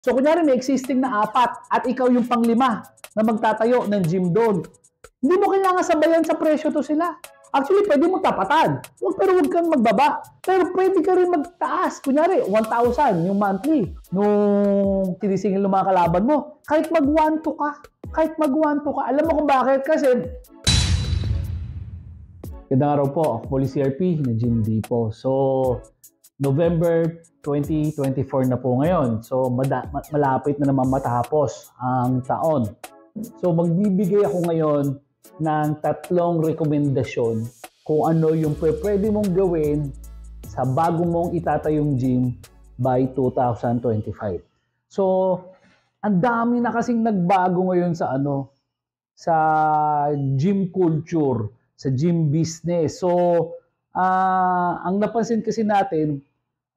So kunyari may existing na 4 at ikaw yung pang-5 na magtatayo ng gym doon. Hindi mo kailangan sabayan sa presyo to sila. Actually, pwede mo tapatan. Pero huwag kang magbaba. Pero pwede ka rin magtaas. Kunyari, 1,000 yung monthly. Nung tinisingil ng mga kalaban mo. Kahit mag-1,2 ka. Kahit mag-1,2 ka. Alam mo kung bakit? Kasi gandang araw po. Ako po si CRP na Jim Dipo. So, November 2024 na po ngayon. So, malapit na naman matapos ang taon. So, magbibigay ako ngayon ng 3 rekomendasyon kung ano yung pwede mong gawin sa bago mong itatayong gym by 2025. So, ang dami na kasing nagbago ngayon sa sa gym culture, sa gym business. So, ang napansin kasi natin,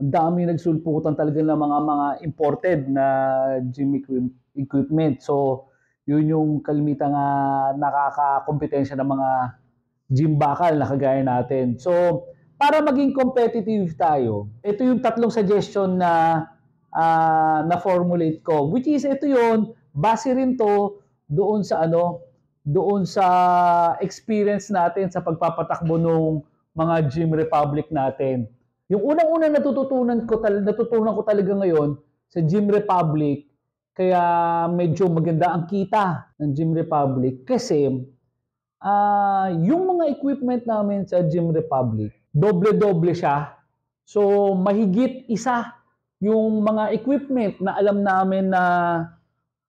ang dami nagsulputan talaga ng mga imported na gym equipment. So, yun yung kalimitang nakakakompetensya ng mga gym bakal na kagaya natin. So, para maging competitive tayo, ito yung 3 suggestion na na-formulate ko. Which is, ito yun, base rin to doon sa doon sa experience natin sa pagpapatakbo ng mga Gym Republic natin. Yung unang-unang natutunan ko talaga ngayon sa Gym Republic, kaya medyo maganda ang kita ng Gym Republic kasi yung mga equipment namin sa Gym Republic, doble-doble siya. So, mahigit isa yung mga equipment na alam namin na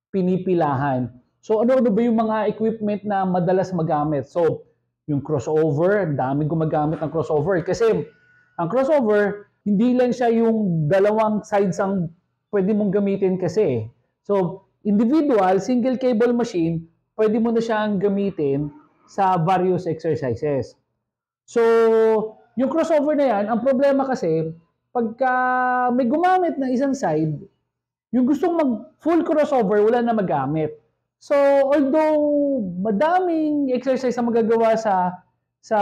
pinipilahan. So, ano-ano ba yung mga equipment na madalas magamit? So, yung crossover, daming gumagamit ng crossover. Kasi, ang crossover, hindi lang siya yung dalawang sides ang pwede mong gamitin kasi. So, individual, single cable machine, pwede mo na siyang gamitin sa various exercises. So, yung crossover na yan, ang problema kasi, pagka may gumamit na isang side, yung gustong mag-full crossover, wala na magamit. So, although madaming exercise na magagawa sa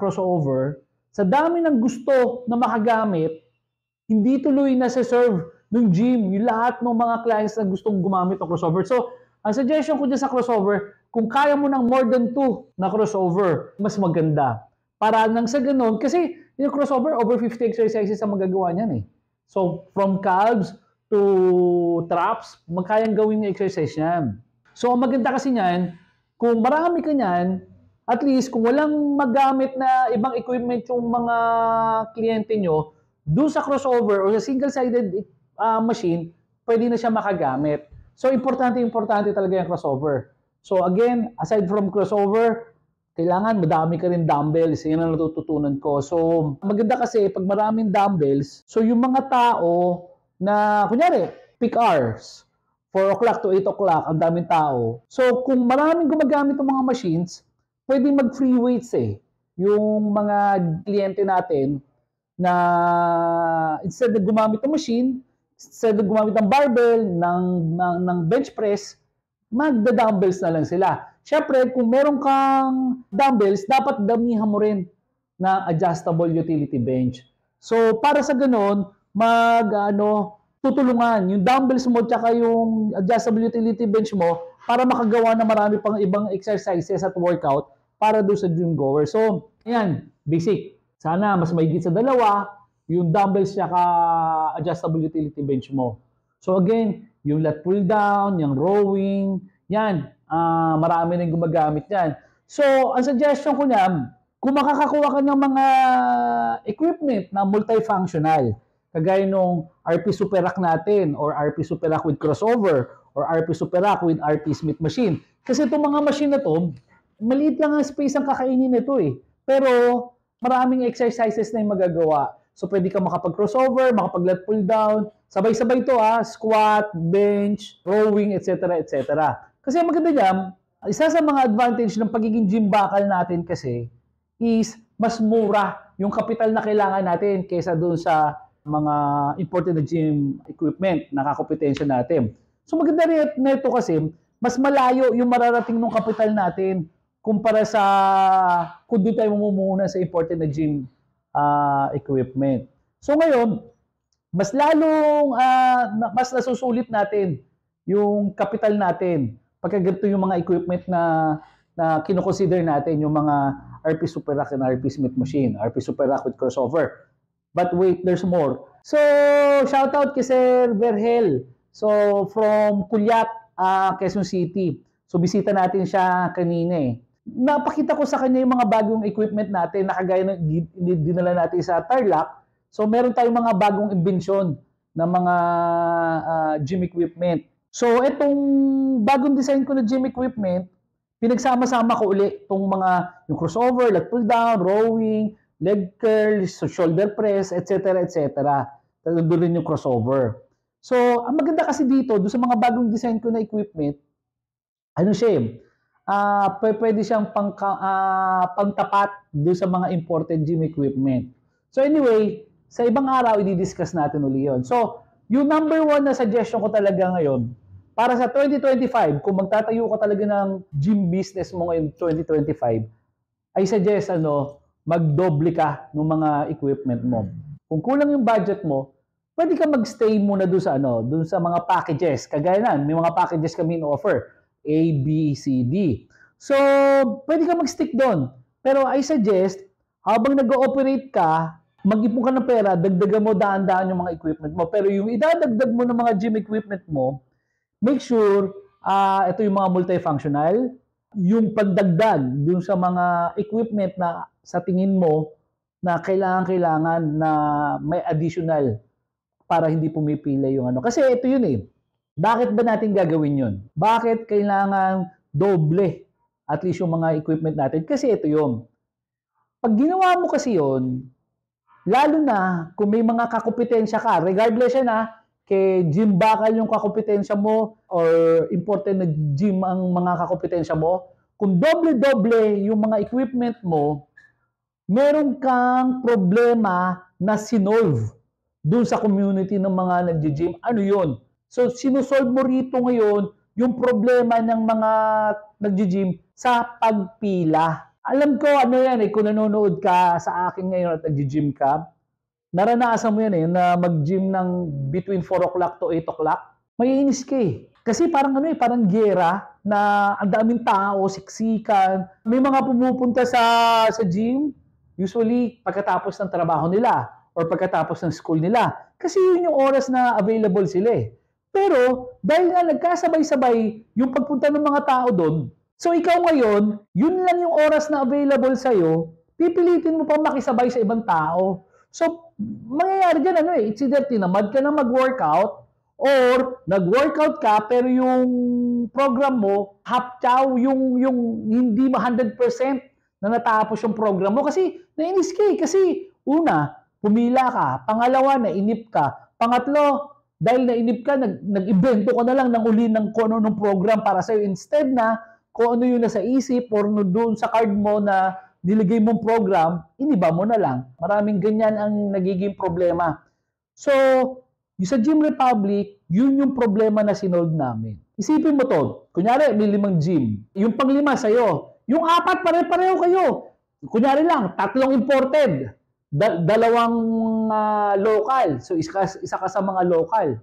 crossover, sa dami ng gusto na makagamit, hindi tuloy na serve ng gym, yung lahat ng mga clients na gustong gumamit ng crossover. So, ang suggestion ko dyan sa crossover, kung kaya mo ng more than 2 na crossover, mas maganda. Para nang sa ganun, kasi yung crossover, over 50 exercises ang magagawa niyan eh. So, from calves to traps, magkayang gawin yung exercise niyan. So, ang maganda kasi niyan, kung marami ka niyan, at least kung walang magamit na ibang equipment yung mga kliyente nyo, doon sa crossover o sa single-sided machine, pwede na siya makagamit. So, importante talaga yung crossover. So, again, aside from crossover, kailangan madami ka rin dumbbells. Yan ang natututunan ko. So, maganda kasi pag maraming dumbbells, so yung mga tao na, kunyari, peak hours, 4 o'clock to 8 o'clock, ang daming tao. So, kung maraming gumagamit ng mga machines, pwede mag-free weights eh. Yung mga kliyente natin na instead na gumamit ng machine, instead na gumamit ng barbell, ng bench press, magda-dumbbells na lang sila. Siyempre, kung meron kang dumbbells, dapat damihan mo rin na adjustable utility bench. So, para sa ganun, tutulungan yung dumbbells mo tsaka yung adjustable utility bench mo para makagawa na marami pang ibang exercises at workout para doon sa gym goer. So, ayan, basic. Sana mas mahigit sa 2, yung dumbbells tsaka adjustable utility bench mo. So again, yung lat pull down, yung rowing, yan, marami nang gumagamit yan. So, ang suggestion ko niyan, kung makakakuha ka ng mga equipment na multifunctional, kagaya nung RP Super Rack natin, or RP Super Rack with crossover, or RP Super Rack with RP Smith machine. Kasi itong mga machine na to, maliit lang ang space ang kakainin nito eh. Pero, maraming exercises na yung magagawa. So, pwede ka makapag-crossover, makapag-lat pull down, sabay-sabay to squat, bench, rowing, etc. etc. Kasi maganda diyan, isa sa mga advantage ng pagiging gym bakal natin kasi is mas mura yung kapital na kailangan natin kaysa doon sa mga imported na gym equipment na kakompetensya natin. So maganda rin nito kasi mas malayo yung mararating ng kapital natin kumpara sa kung doon tayo mamumuna sa imported na gym equipment. So ngayon, mas lalong mas nasusulit natin yung capital natin pagka ganito yung mga equipment na kino-consider natin, yung mga RP Super Rack and RP Smith machine, RP Super Rack with crossover. But wait, there's more. So, shout out kay Sir Verhel. So, from Kulyat, Quezon City. So, bisita natin siya kanina eh. Napakita ko sa kanya yung mga bagong equipment natin na kagaya ng dinala natin sa Tarlac. So, meron tayong mga bagong imbensyon na mga gym equipment. So, itong bagong design ko na gym equipment, pinagsama-sama ko uli itong yung crossover, lat pull down, rowing, leg curls, shoulder press, etc. etc. Doon rin yung crossover. So, ang maganda kasi dito, doon sa mga bagong design ko na equipment, ano siya pwede siyang pangtapat doon sa mga imported gym equipment. So anyway, sa ibang araw, i-discuss natin uli yun. So, yung number one na suggestion ko talaga ngayon, para sa 2025, kung magtatayo ka talaga ng gym business mo ngayon 2025, I suggest magdoble ka ng mga equipment mo. Kung kulang yung budget mo, pwede ka magstay muna doon sa mga packages. Kagaya nan, may mga packages kami in-offer. A, B, C, D. So, pwede ka mag-stick doon. Pero I suggest, habang nag-ooperate ka, mag-ipon ka ng pera, dagdagan mo daan-daan yung mga equipment mo. Pero yung idadagdag mo ng mga gym equipment mo, make sure, ito yung mga multifunctional, yung pagdagdag dun sa mga equipment na sa tingin mo na kailangan na may additional para hindi pumipila yung Kasi ito yun eh. Bakit ba natin gagawin yun? Bakit kailangan doble at least yung mga equipment natin? Kasi ito yun. Pag ginawa mo kasi yun, lalo na kung may mga kakompetensya ka, regardless yan kay gym bakal yung kakompetensya mo or imported na gym ang mga kakompetensya mo, kung doble-doble yung mga equipment mo, meron kang problema na sinolve dun sa community ng mga nag-gym. Ano yun? So, sinusolve mo rito ngayon yung problema ng mga nag-gym sa pagpila. Alam ko kung nanonood ka sa akin ngayon at nag-gym ka, naranasan mo yan na mag-gym ng between 4 o'clock to 8 o'clock. Maiinis ka eh. Kasi parang parang gera na ang daming tao, siksikan. May mga pumupunta sa gym, usually pagkatapos ng trabaho nila or pagkatapos ng school nila. Kasi yun yung oras na available sila eh. Pero dahil nga nagkasabay-sabay yung pagpunta ng mga tao doon, so ikaw ngayon, yun lang yung oras na available sa'yo, pipilitin mo pa makisabay sa ibang tao. So, mangyayari dyan, it's either tinamad ka na mag-workout or nag-workout ka pero yung program mo, half-chow, yung hindi 100% na natapos yung program mo kasi nainis ka eh. Kasi una, pumila ka. Pangalawa, nainip ka. Pangatlo, dahil nainip ka, nag-invento ka na lang ng uli ng kung ano ng program para sa'yo instead na kung ano yung nasa isip or doon sa card mo na niligay mong program, iniba mo na lang. Maraming ganyan ang nagiging problema. So, yung sa Gym Republic, yun yung problema na sinolve namin. Isipin mo to, kunyari may 5 gym. Yung pang-5 sa'yo, yung 4 pare-pareho kayo. Kunyari lang, 3 imported. 2 local. So, isa ka sa mga local.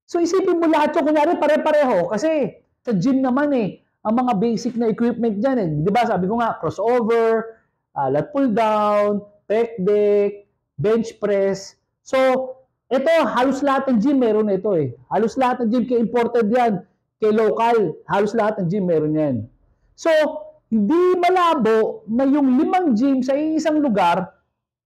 So, isipin mo lahat yung kunyari pare-pareho. Kasi sa gym naman ang mga basic na equipment dyan Di ba? Sabi ko nga, crossover, lat pull down, pec deck, bench press. So, ito, halos lahat ng gym meron ito Halos lahat ng gym kay imported yan. Kay local, halos lahat ng gym meron yan. So, hindi malabo na yung 5 gym sa isang lugar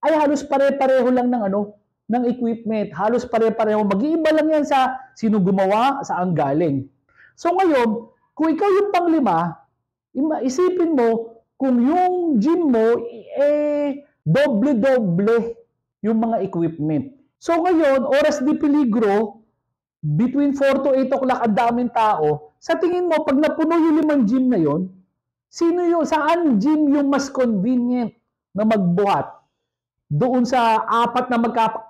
ay halos pare-pareho lang ng equipment. Halos pare-pareho. Mag-iiba lang yan sa sino gumawa, saan galing. So ngayon, kung ikaw yung pang-5, isipin mo kung yung gym mo doble-doble yung mga equipment. So ngayon, oras di peligro, between 4 to 8 o'clock ang daming tao, sa tingin mo, pag napuno yung 5 gym na yon, saan gym yung mas convenient na magbuhat? Doon sa 4 na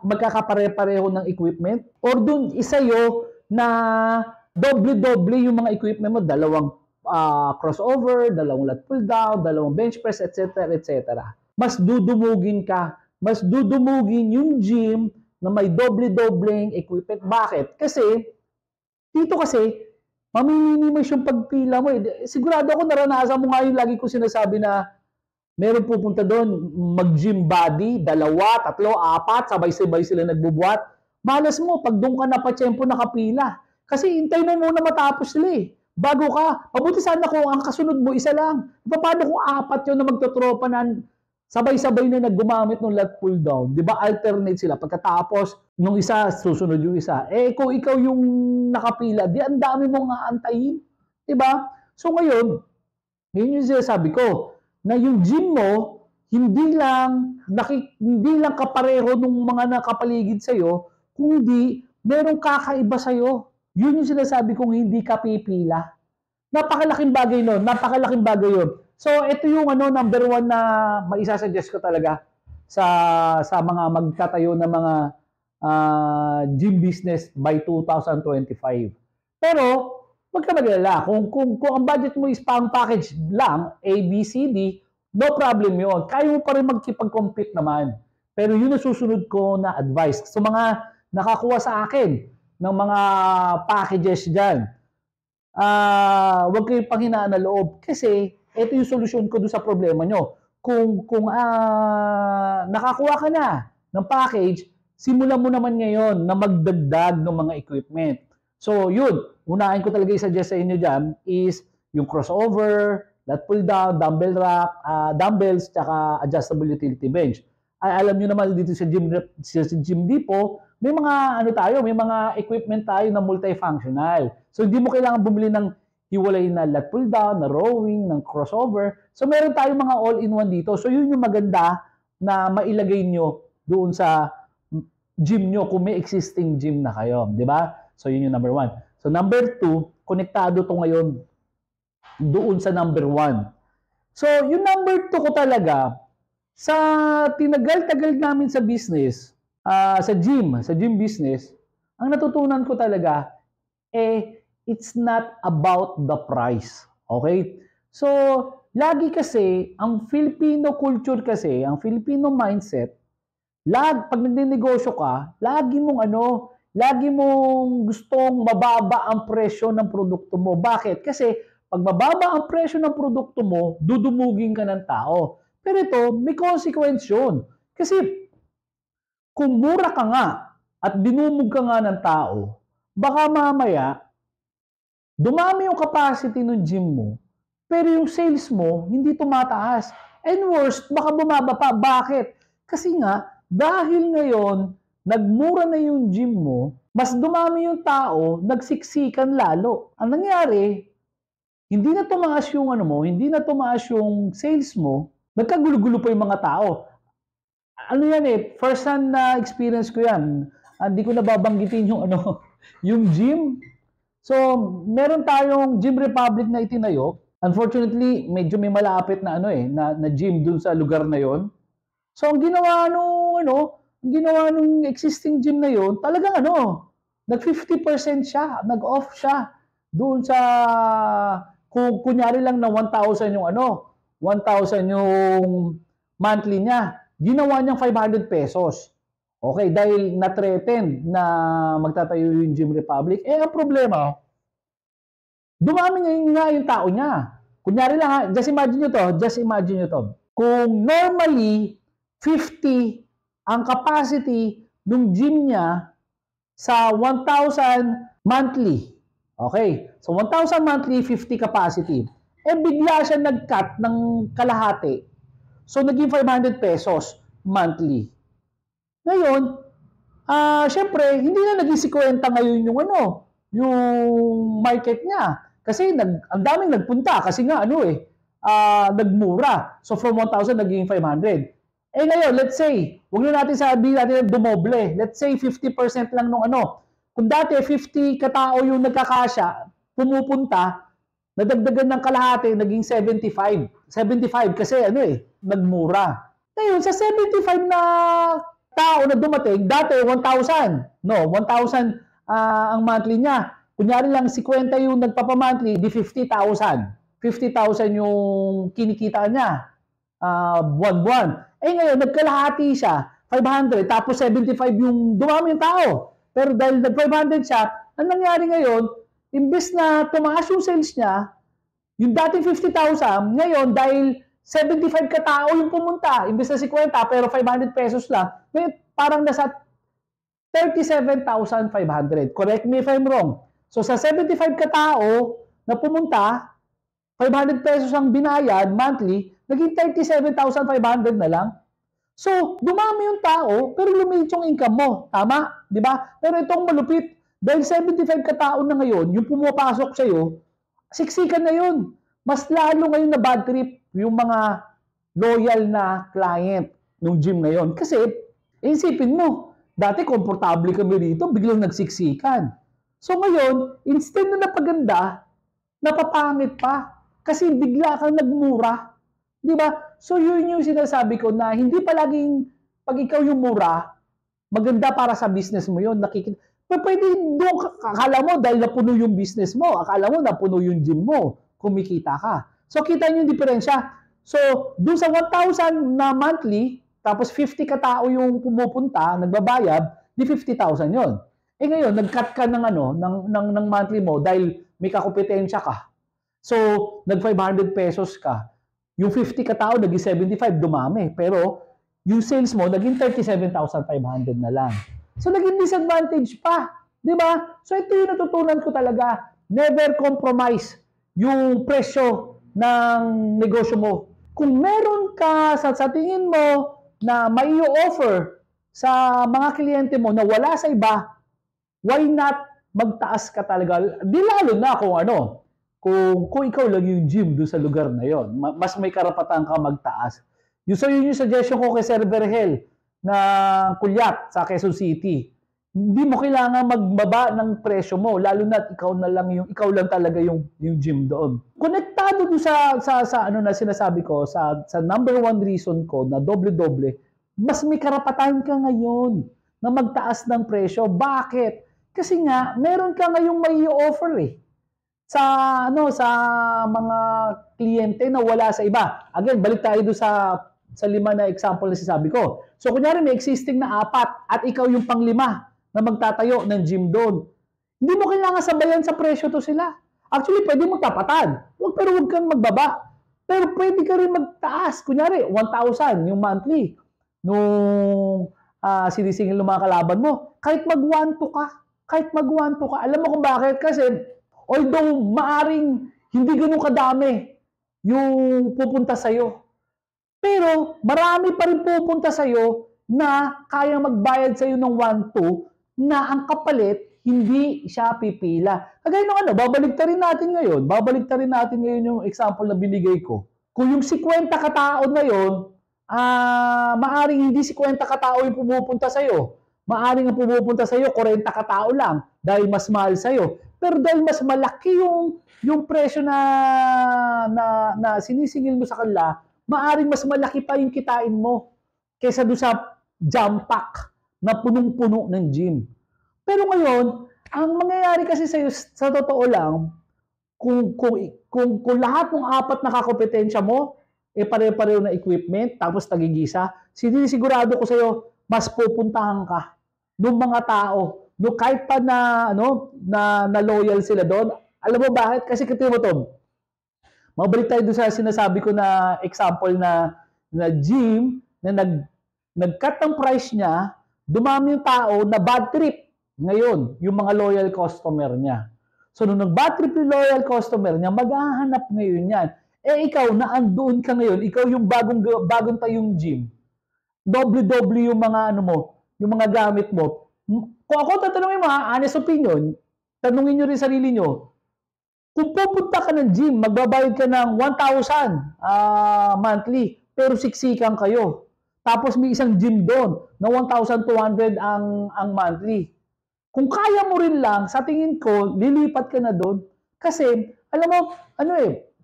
magkakapare-pareho ng equipment? Or doon isayo na doble-doble yung mga equipment mo, 2 crossover, 2 lat pull down, 2 bench press, etc. etc. Mas dudumugin ka. Mas dudumugin yung gym na may doble-dobleng equipment. Bakit? Kasi, dito kasi, mamiminimis yung pagpila mo. Sigurado ako naranasan mo nga yung lagi ko sinasabi na meron pupunta doon, mag-gym body, 2, 3, 4, sabay-sabay sila nagbubuhat. Malas mo, pag doon ka na pa-tiyempo nakapila. Kasi hintay mo muna matapos sila eh. Bago ka, mabuti sana kung ang kasunod mo isa lang. Paano kung 4 yun na magtotropa na sabay-sabay na naggumamit ng lat pull down? Di ba alternate sila? Pagkatapos, nung isa, susunod yung isa. Eh, kung ikaw yung nakapila, di ang dami mong aantayin. Di ba? So ngayon, yun yung sinasabi ko, na yung gym mo, hindi lang kapareho ng mga nakapaligid sa'yo, kundi merong kakaiba sa'yo. Yun yung sinasabi kong hindi ka pipila. Napakalaking bagay nun. Napakalaking bagay yun. So, ito yung number 1 na maisasuggest ko talaga sa mga magtatayo ng mga gym business by 2025. Pero, wag ka mag-alala. Kung ang budget mo is pang package lang, A, B, C, D, no problem yun. Kaya mo pa rin magkipag-compete naman. Pero yun ang susunod ko na advice. So, mga nakakuha sa akin ng mga packages dyan, huwag kayong panghinaan na loob. Kasi, ito yung solusyon ko doon sa problema nyo. Kung nakakuha ka na ng package, simulan mo naman ngayon na magdagdag ng mga equipment. So, yun. Unahin ko talaga i-suggest sa inyo dyan is yung crossover, lat pull down, dumbbell rack, dumbbells, tsaka adjustable utility bench. Ay, alam nyo naman dito sa Gym Depot, may mga equipment tayo na multifunctional. So, hindi mo kailangan bumili ng hiwalay na lat pull down, na rowing, ng crossover. So, meron tayong mga all-in-one dito. So, yun yung maganda na mailagay nyo doon sa gym nyo kung may existing gym na kayo. Di ba? So, yun yung number 1. So, number 2, konektado to ngayon doon sa number 1. So, yung number 2 ko talaga, sa tinagal-tagal namin sa business, sa gym business, ang natutunan ko talaga, it's not about the price. Okay? So, lagi kasi, ang Filipino culture kasi, ang Filipino mindset, pag nagninegosyo ka, lagi mong gustong mababa ang presyo ng produkto mo. Bakit? Kasi, pag mababa ang presyo ng produkto mo, dudumugin ka ng tao. Pero ito, may consequence yun. Kasi, kung mura ka nga at dinumog ka nga ng tao, baka mamaya, dumami yung capacity ng gym mo, pero yung sales mo, hindi tumataas. And worst, baka bumaba pa. Bakit? Kasi nga, dahil ngayon, nagmura na yung gym mo, mas dumami yung tao, nagsiksikan lalo. Ang nangyari, hindi na tumaas yung hindi na tumaas yung sales mo, nagkagulo-gulo pa yung mga tao. Ano yan first hand na experience ko yan. Hindi ko nababanggitin yung yung gym. So, meron tayong Gym Republic na itinayo. Unfortunately, medyo may malapit na na gym dun sa lugar na yon. So, ang ginawa nung existing gym na yon, talagang nag 50% siya, nag-off siya doon sa kung kunyari lang na 1,000 yung 1,000 yung monthly niya. Ginawa niyang 500 pesos. Okay, dahil na-threaten na magtatayo yung Gym Republic, ang problema, dumami nga yung tao niya. Kunyari lang just imagine nyo to. Kung normally, 50 ang capacity ng gym niya sa 1,000 monthly. Okay, so 1,000 monthly, 50 capacity. Bigla siya nag-cut ng kalahati. So, naging 500 pesos monthly. Ngayon, syempre, hindi na naging 50 ngayon yung market niya. Kasi ang daming nagpunta kasi nga nagmura. So from 1,000 naging 500. Ngayon, let's say, huwag na natin sabihin natin dumoble. Let's say 50% lang nung Kung dati 50 katao yung nagkakasya, pumupunta, nadagdagan ng kalahati, naging 75. 75 kasi nagmura. Ngayon, sa 75 na tao na dumating, dati 1,000. No, 1,000 ang monthly niya. Kunyari lang 50 yung nagpapamonthly, di 50,000. 50,000 yung kinikita niya buwan-buwan. Ngayon, nagkalahati siya. 500, tapos 75 yung dumami yung tao. Pero dahil nag-500 siya, ang nangyari ngayon, imbes na tumaas yung sales niya, yung dating 50,000, ngayon dahil 75 katao yung pumunta, imbes na 50 pero 500 pesos lang, ngayon parang nasa 37,500. Correct me if I'm wrong. So sa 75 katao na pumunta, 500 pesos ang binayad monthly, naging 37,500 na lang. So, dumami yung tao, pero lumiit yung income mo. Tama? Di ba? Pero itong malupit, dahil 75 katao na ngayon, yung pumapasok sa'yo, siksikan na yun. Mas lalo ngayon na bad trip yung mga loyal na client ng gym na yun. Kasi, isipin mo, dati komportable kami rito, biglang nagsiksikan. So ngayon, instead na napaganda, napapangit pa. Kasi bigla kang nagmura. Di ba? So yun yung sinasabi ko na hindi palaging pag ikaw yung mura, maganda para sa business mo yun. Pwede doon, akala mo dahil napuno yung business mo, akala mo napuno yung gym mo, kumikita ka. So kita nyo yung diferensya. So doon sa 1,000 na monthly, tapos 50 katao yung pumupunta, nagbabayad, di 50,000 yun. Eh ngayon, nag-cut ka ng, ng monthly mo dahil may kakompetensya ka. So, nag-500 pesos ka. Yung 50 katao, naging 75, dumami. Pero, yung sales mo, naging 37,500 na lang. So, naging disadvantage pa. Di ba? So, ito yung natutunan ko talaga. Never compromise yung presyo ng negosyo mo. Kung meron ka sa tingin mo na may offer sa mga kliyente mo na wala sa iba, why not magtaas ka talaga? Di lalo na kung ikaw lang yung gym doon sa lugar na yon, mas may karapatan ka magtaas. So yun yung suggestion ko kay Sir Berhel na Kulyat sa Quezon City. Hindi mo kailangan magbaba ng presyo mo, lalo na ikaw lang talaga yung gym doon. Konektado doon sa na sinasabi ko, sa number one reason ko na doble-doble, mas may karapatan ka ngayon na magtaas ng presyo. Bakit? Kasi nga, meron ka ngayong may offer sa mga kliyente na wala sa iba. Again, balik tayo doon sa 5 na example na sinasabi ko. So, kunyari may existing na 4 at ikaw yung pang-5 na magtatayo ng gym doon. Hindi mo kailangan sabayan sa presyo to sila. Actually, pwede mo tapatan. Pero huwag kang magbaba. Pero pwede ka rin magtaas. Kunyari, 1,000 yung monthly. Nung sinisingil ng mga kalaban mo. Kahit mag-1-2 ka. Alam mo kung bakit? Kasi, although maaring hindi ganun kadami yung pupunta sa'yo, pero marami pa rin pupunta sa'yo na kaya magbayad sa'yo ng 1-2 na ang kapalit, hindi siya pipila. Kagaya ng babalik ta rin natin ngayon yung example na binigay ko. Kung yung 50 katao na yun, maaring hindi 50 katao yung pumupunta sa'yo. Maaring ang pumupunta sa'yo, 40 katao lang dahil mas mahal sa'yo. Pero dahil mas malaki yung presyo na sinisingil mo sa kanila, maaring mas malaki pa yung kitain mo kaysa doon sa jam pack na punong-puno ng gym. Pero ngayon, ang mangyayari kasi sa'yo, sa totoo lang, kung lahat ng 4 na kakompetensya mo, pare-pareho na equipment, tapos tagigisa, sinisigurado ko sa'yo, mas pupuntahan ka ng mga tao. No, kahit pa na loyal sila doon. Alam mo bakit? Kasi kita mo to. Mabalik tayo doon sa sinasabi ko na example na gym na nag-cut ng price niya, dumami yung tao na bad trip ngayon, yung mga loyal customer niya. So nung nag-bad trip yung loyal customer niya, maghahanap ngayon yan. Ikaw na andoon ka ngayon, ikaw yung bagong tayong gym. Doble-doble yung mga yung mga gamit mo. Kung ako tatanungin mo, honest opinion, tanungin nyo rin sarili nyo, kung pupunta ka ng gym, magbabayad ka ng 1,000 monthly, pero siksikan kayo. Tapos may isang gym doon na 1,200 ang monthly. Kung kaya mo rin lang, sa tingin ko, lilipat ka na doon. Kasi, alam mo,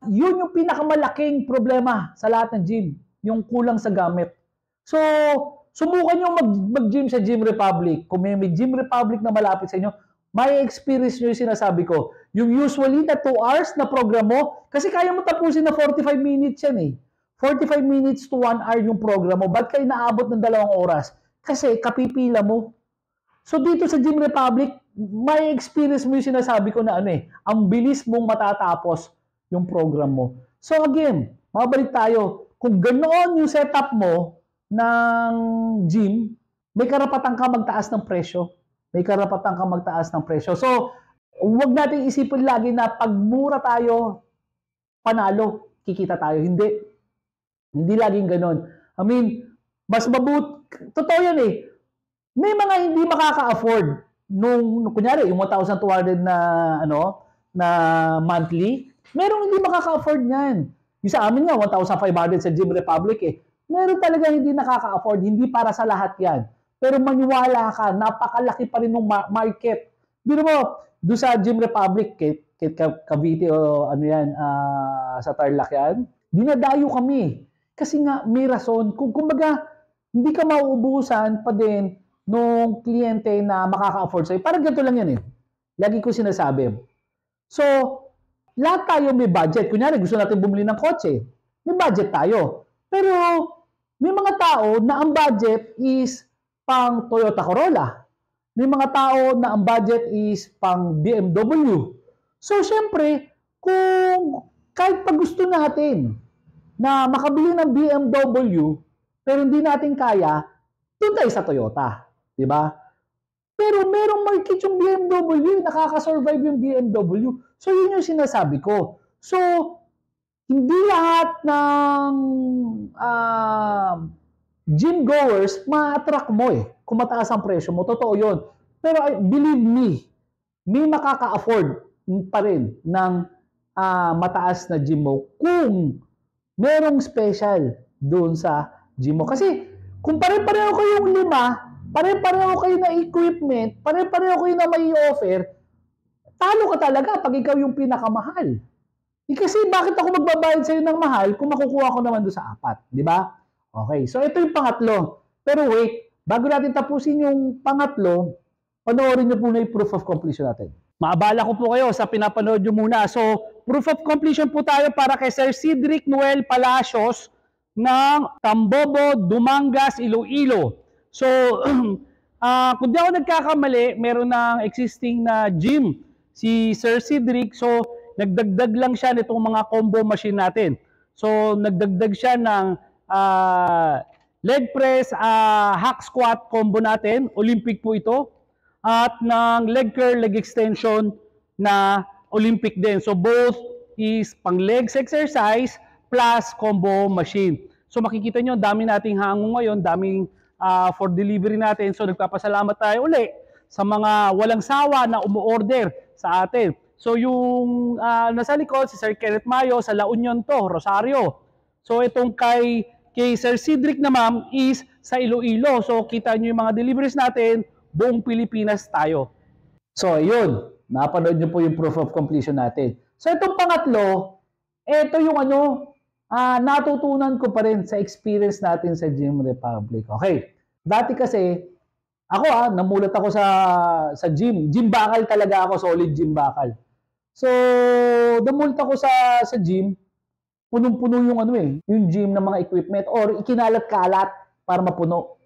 yun yung pinakamalaking problema sa lahat ng gym, yung kulang sa gamit. So, subukan nyo mag-gym sa Gym Republic. Kung may Gym Republic na malapit sa inyo, may experience nyo yung sinasabi ko. Yung usually na 2 hours na program mo, kasi kaya mo tapusin na 45 minutes yan 45 minutes to 1 hour yung program mo. Ba't kayo naabot ng 2 oras? Kasi kapipila mo. So dito sa Gym Republic, may experience mo yung sinasabi ko na ang bilis mong matatapos yung program mo. So again, mabalik tayo. Kung ganoon yung setup mo ng gym, may karapatan ka magtaas ng presyo. May karapatan ka magtaas ng presyo. So, huwag natin isipin lagi na pag mura tayo, panalo, kikita tayo. Hindi. Hindi laging ganon. I mean, mas totoo yan eh. May mga hindi makaka-afford nung kunyari yung 1,200 na monthly, merong hindi makaka-afford niyan. Yung sa amin nga 1,500 sa Gym Republic eh. Meron talaga hindi nakaka-afford, hindi para sa lahat 'yan. Pero maniwala ka, napakalaki pa rin ng market. Biro mo, doon sa Gym Republic, Cavite o sa Tarlac yan, dinadayo kami. Kasi nga may rason. Kumbaga, hindi ka mauubusan pa din nung kliyente na makaka-afford sa'yo. Parang ganito lang yan eh. Lagi ko sinasabi. So, lahat tayo may budget. Kunyari, gusto natin bumili ng kotse. May budget tayo. Pero, may mga tao na ang budget is pang Toyota Corolla. May mga tao na ang budget is pang BMW. So, syempre, kung kahit pag gusto natin na makabili ng BMW, pero hindi natin kaya, doon tayo sa Toyota. Diba? Pero merong market yung BMW, nakaka-survive yung BMW. So, yun yung sinasabi ko. So, hindi lahat ng gym goers, ma-attract mo eh. Kung mataas ang presyo mo, totoo yun. Pero believe me, may makaka-afford pa rin ng mataas na gym mo kung merong special doon sa gym mo. Kasi kung pare-pareho ko yung 5, pare-pareho kayo na equipment, pare-pareho kayo na may offer, talo ka talaga pag ikaw yung pinakamahal. Kasi bakit ako magbabayad sa'yo ng mahal kung makukuha ko naman doon sa 4, di ba? Okay, so ito yung pangatlo. Pero wait, bago natin tapusin yung pangatlo, panoorin nyo po na yung proof of completion natin. Maabala ko po kayo sa pinapanood nyo muna. So, proof of completion po tayo para kay Sir Cedric Noel Palacios ng Tambobo, Dumangas, Iloilo. So, kung di ako nagkakamali, meron ng existing na gym si Sir Cedric. So, nagdagdag lang siya nitong mga combo machine natin. So, nagdagdag siya ng leg press, hack squat combo natin. Olympic po ito. At ng leg curl, leg extension na Olympic din. So, both is pang legs exercise plus combo machine. So, makikita nyo, dami nating hango ngayon, daming for delivery natin. So, nagpapasalamat tayo uli sa mga walang sawa na umu-order sa atin. So, yung nasa likod, si Sir Kenneth Mayo, sa La Union to, Rosario. So, itong kay Sir Cedric naman is sa Iloilo. So, kita nyo yung mga deliveries natin, buong Pilipinas tayo. So, yun. Napanood nyo po yung proof of completion natin. So, itong pangatlo, ito yung natutunan ko pa rin sa experience natin sa Gym Republic. Okay. Dati kasi, ako namulat ako sa gym. Gym bakal talaga ako, solid gym bakal. So, namulat ako sa gym, punong-puno yung yung gym ng mga equipment or ikinalat-kalat para mapuno.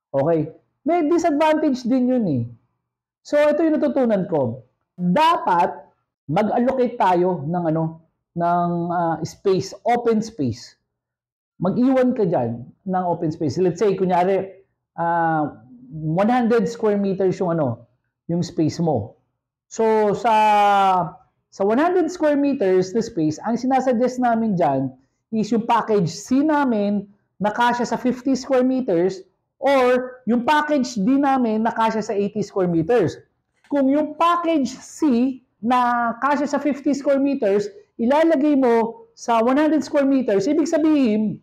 Okay. May disadvantage din yun eh. So, ito yung natutunan ko. Dapat mag-allocate tayo ng space, open space. Mag-iwan ka dyan ng open space. Let's say, kunyari, 100 square meters yung space mo. So, sa 100 square meters na space, ang sinasuggest namin dyan is yung package C namin na kasya sa 50 square meters or yung package D namin na kasya sa 80 square meters. Kung yung package C na kasya sa 50 square meters, ilalagay mo sa 100 square meters, ibig sabihin,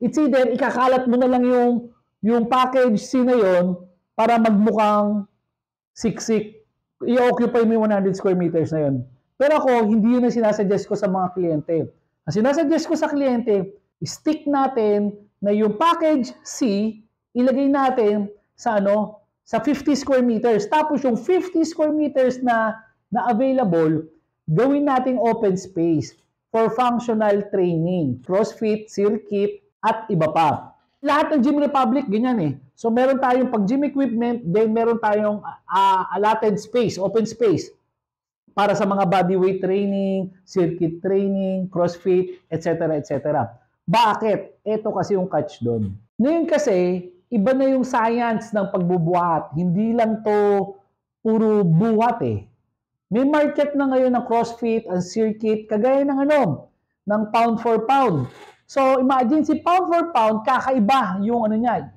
it's either ikakalat mo na lang yung package C na yon para magmukhang siksik. I-occupy mo yung 100 square meters na yon. Pero ako, hindi yun ang sinasuggest ko sa mga kliyente. Ang sinasuggest ko sa kliyente, stick natin na yung package C, ilagay natin sa sa 50 square meters. Tapos yung 50 square meters na available, gawin nating open space for functional training, CrossFit, circuit, at iba pa. Lahat ng Gym Republic, ganyan eh. So meron tayong pag gym equipment, then meron tayong allotted space, open space para sa mga bodyweight training, circuit training, crossfit, etc. etc. Bakit? Ito kasi yung catch doon. Ngayon kasi, iba na yung science ng pagbubuhat. Hindi lang to puro buhat eh. May market na ngayon ng crossfit, ang circuit, kagaya ng ng pound for pound. So imagine si pound for pound, kakaiba yung niya,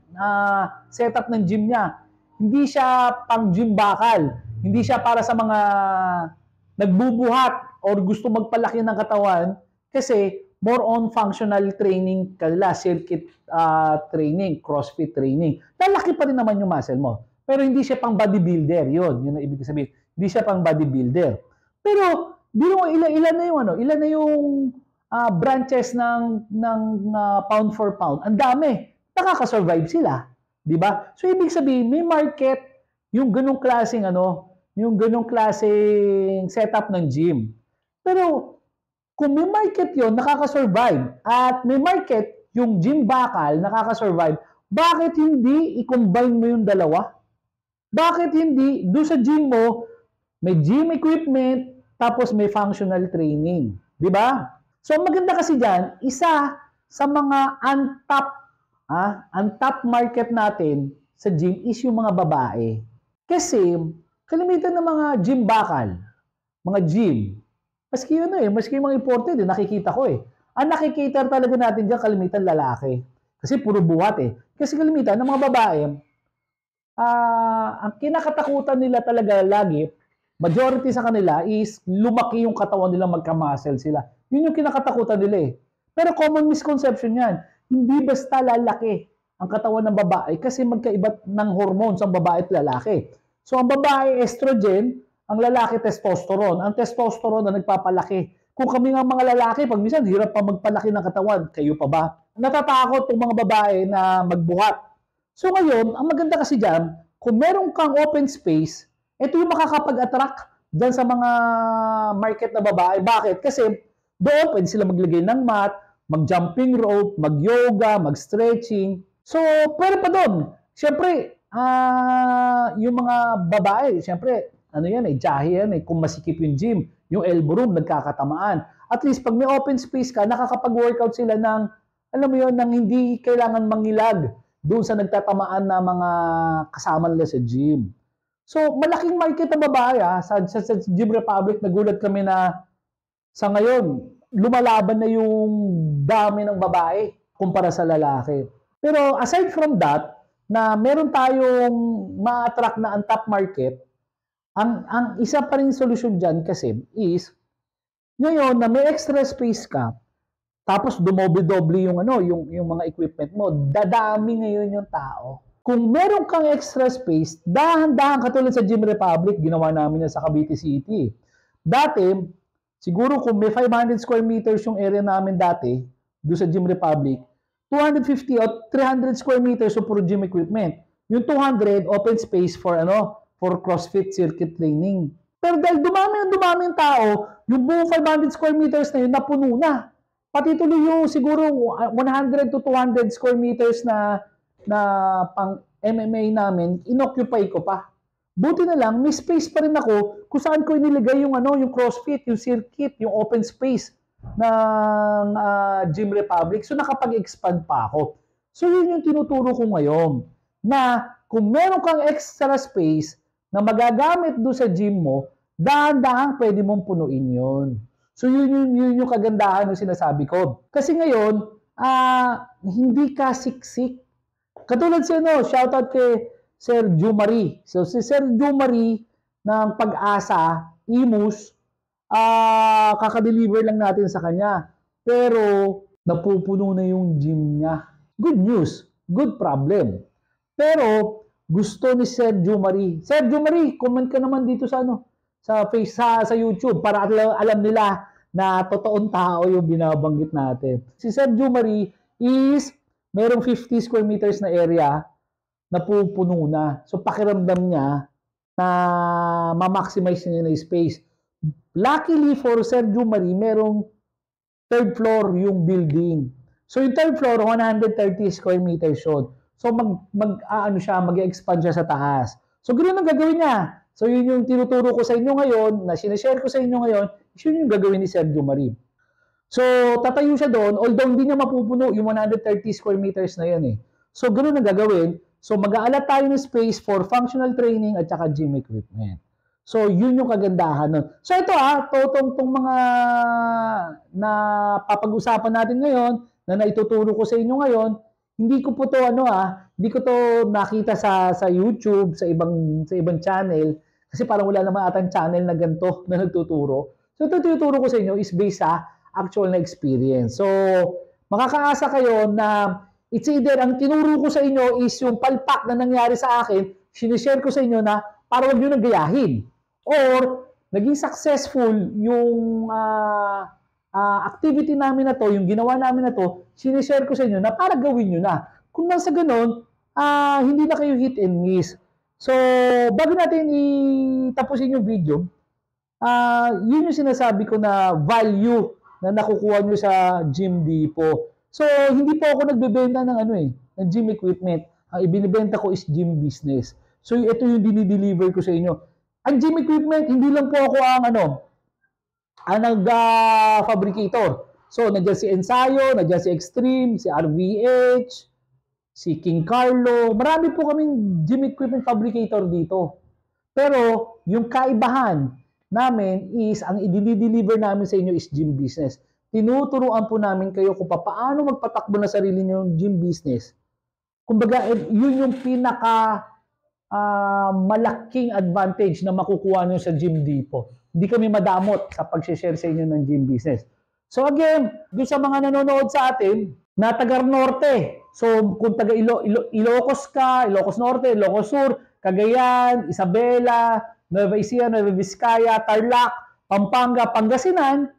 setup ng gym niya. Hindi siya pang gym bakal. Hindi siya para sa mga nagbubuhat or gusto magpalaki ng katawan kasi more on functional training kanila, circuit training, crossfit training. Lalaki pa rin naman yung muscle mo. Pero hindi siya pang bodybuilder. Yun ang ibig sabihin. Hindi siya pang bodybuilder. Pero ilan na yung branches ng pound for pound. Ang dami. Nakaka-survive sila, 'di ba? So ibig sabihin may market yung ganung klaseng yung ganung klaseng setup ng gym. Pero kung may market 'yon, nakaka-survive at may market yung gym bakal nakaka-survive, bakit hindi i-combine mo yung dalawa? Bakit hindi doon sa gym mo may gym equipment tapos may functional training, 'di ba? So maganda kasi diyan, isa sa mga untapped market natin sa gym is yung mga babae. Kasi kalimitan ng mga gym bakal, mga gym, maski maski yung mga imported, nakikita ko eh. Ang nakikita talaga natin diyan kalimitan lalaki. Kasi puro buhat eh. Kasi kalimitan ng mga babae, ang kinakatakutan nila talaga lagi, majority sa kanila is lumaki yung katawan nila, magka-muscle sila. Yun yung kinakatakutan nila eh. Pero common misconception yan. Hindi basta lalaki ang katawan ng babae kasi magkaiba ng hormones ang babae at lalaki. So ang babae estrogen, ang lalaki testosterone. Ang testosterone na nagpapalaki. Kung kami nga mga lalaki, pag minsan hirap pa magpalaki ng katawan, kayo pa ba? Natatakot yung mga babae na magbuhat. So ngayon, ang maganda kasi dyan, kung meron kang open space, ito yung makakapag-attract dyan sa mga market na babae. Bakit? Kasi doon pwede sila maglagay ng mat, mag-jumping rope, mag-yoga, mag-stretching. So, pwede pa doon. Siyempre, yung mga babae, siyempre, jahe yan eh. Kung masikip yung gym, yung elbow room, nagkakatamaan. At least, pag may open space ka, nakakapag-workout sila ng, ng hindi kailangan mangilag doon sa nagtatamaan na mga kasama nila sa gym. So, malaking market ang babae sa Gym Republic. Nagulat kami na sa ngayon, lumalaban na yung dami ng babae kumpara sa lalaki. Pero aside from that, na meron tayong ma-attract na untapped market, ang isa pa rin solusyon dyan kasi is, ngayon na may extra space ka, tapos dumoble-doble yung mga equipment mo, dadami ngayon yung tao. Kung meron kang extra space, dahan-dahan katulad sa Gym Republic, ginawa namin yan sa Cavite City. Dati, siguro kung may 500 square meters yung area namin dati, doon sa Gym Republic, 250 o 300 square meters yung puro gym equipment. Yung 200 open space for CrossFit circuit training. Pero dahil dumami yung tao, yung buong 500 square meters na yun napuno na. Pati tuloy yung siguro 100 to 200 square meters na pang MMA namin, inoccupy ko pa. Buti na lang, may space pa rin ako kung saan ko inilagay yung yung CrossFit, yung circuit, yung open space ng Gym Republic. So nakapag-expand pa ako. So yun yung tinuturo ko ngayon, na kung meron kang extra space na magagamit doon sa gym mo, dahan-dahan pwede mong punuin yun. So yun yung kagandahan ng sinasabi ko. Kasi ngayon, hindi ka siksik. Katulad si shoutout kay Sir Jumari. So si Sir Jumari ng Pag-asa, Imus, kakadeliver lang natin sa kanya. Pero napupuno na yung gym niya. Good news, good problem. Pero gusto ni Sir Jumari. Sir Jumari, comment ka naman dito sa sa YouTube para alam nila na totoong tao yung binabanggit natin. Si Sir Jumari is merong 50 square meters na area na pupuno na. So pakiramdam niya na ma-maximize niya na yung space. Luckily for Sir Jumari, merong third floor yung building. So yung third floor, 130 square meters yun. So mag-expand siya sa taas. So ganoon ang gagawin niya. So yun yung tinuturo ko sa inyo ngayon, na sinashare ko sa inyo ngayon, yun yung gagawin ni Sergio Marie. So tatayo siya doon, although hindi niya mapupuno yung 130 square meters na yan eh. So ganoon ang gagawin. So mag-aalat tayo ng space for functional training at saka gym equipment. So yun yung kagandahan nun. So ito tong mga na papag-usapan natin ngayon, na naituturo ko sa inyo ngayon, hindi ko po to hindi ko to nakita sa YouTube, sa ibang channel kasi parang wala naman atang channel na ganito na nagtuturo. So ito tinuturo ko sa inyo is based sa actual na experience. So makakaasa kayo na it's either ang tinuro ko sa inyo is yung palpak na nangyari sa akin, sinishare ko sa inyo na para wag niyo nang gayahin, or naging successful yung activity namin na to, yung ginawa namin na to, sinishare ko sa inyo na para gawin nyo na. Kung nang sa ganun, hindi na kayo hit and miss. So, bago natin itapusin yung video, yun yung sinasabi ko na value na nakukuha nyo sa Gym Depot. So, hindi po ako nagbebenta ng ng gym equipment. Ang ibinibenta ko is gym business. So, ito yung dinideliver ko sa inyo. Ang gym equipment, hindi lang po ako ang nag-fabricator. So, nandiyan si Ensayo, nandiyan si Extreme, si RVH, si King Carlo. Marami po kaming gym equipment fabricator dito. Pero, yung kaibahan namin is, ang i-deliver namin sa inyo is gym business. Tinuturuan po namin kayo kung paano magpatakbo na sarili nyo yung gym business. Kumbaga, yun yung pinaka malaking advantage na makukuha nyo sa Gym Depot. Hindi kami madamot sa pag-share sa inyo ng gym business. So again, doon sa mga nanonood sa atin, na taga Norte. So kung taga Ilocos ka, Ilocos Norte, Ilocos Sur, Cagayan, Isabela, Nueva Ecija, Nueva Vizcaya, Tarlac, Pampanga, Pangasinan,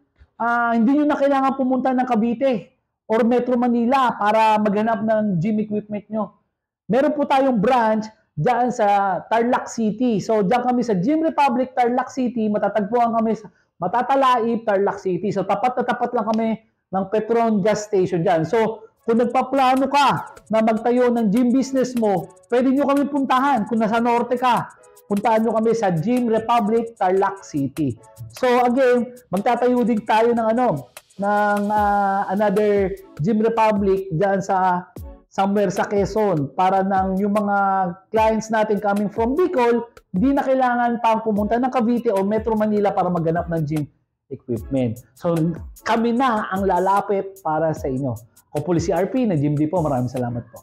hindi nyo na kailangan pumunta ng Cavite or Metro Manila para maghanap ng gym equipment nyo. Meron po tayong branch diyan sa Tarlac City. So, diyan kami sa Gym Republic, Tarlac City. Matatagpuan kami sa Matatalaib, Tarlac City. So, tapat na tapat lang kami ng Petron gas station diyan. So, kung nagpaplano ka na magtayo ng gym business mo, pwede nyo kami puntahan. Kung nasa norte ka, puntahan nyo kami sa Gym Republic, Tarlac City. So, again, magtatayo din tayo ng another Gym Republic diyan sa somewhere sa Quezon para nang yung mga clients natin coming from Bicol, hindi na kailangan pang pumunta ng Cavite o Metro Manila para maghanap ng gym equipment. So, kami na ang lalapit para sa inyo. Ako po si RP na Gym Depot. Maraming salamat po.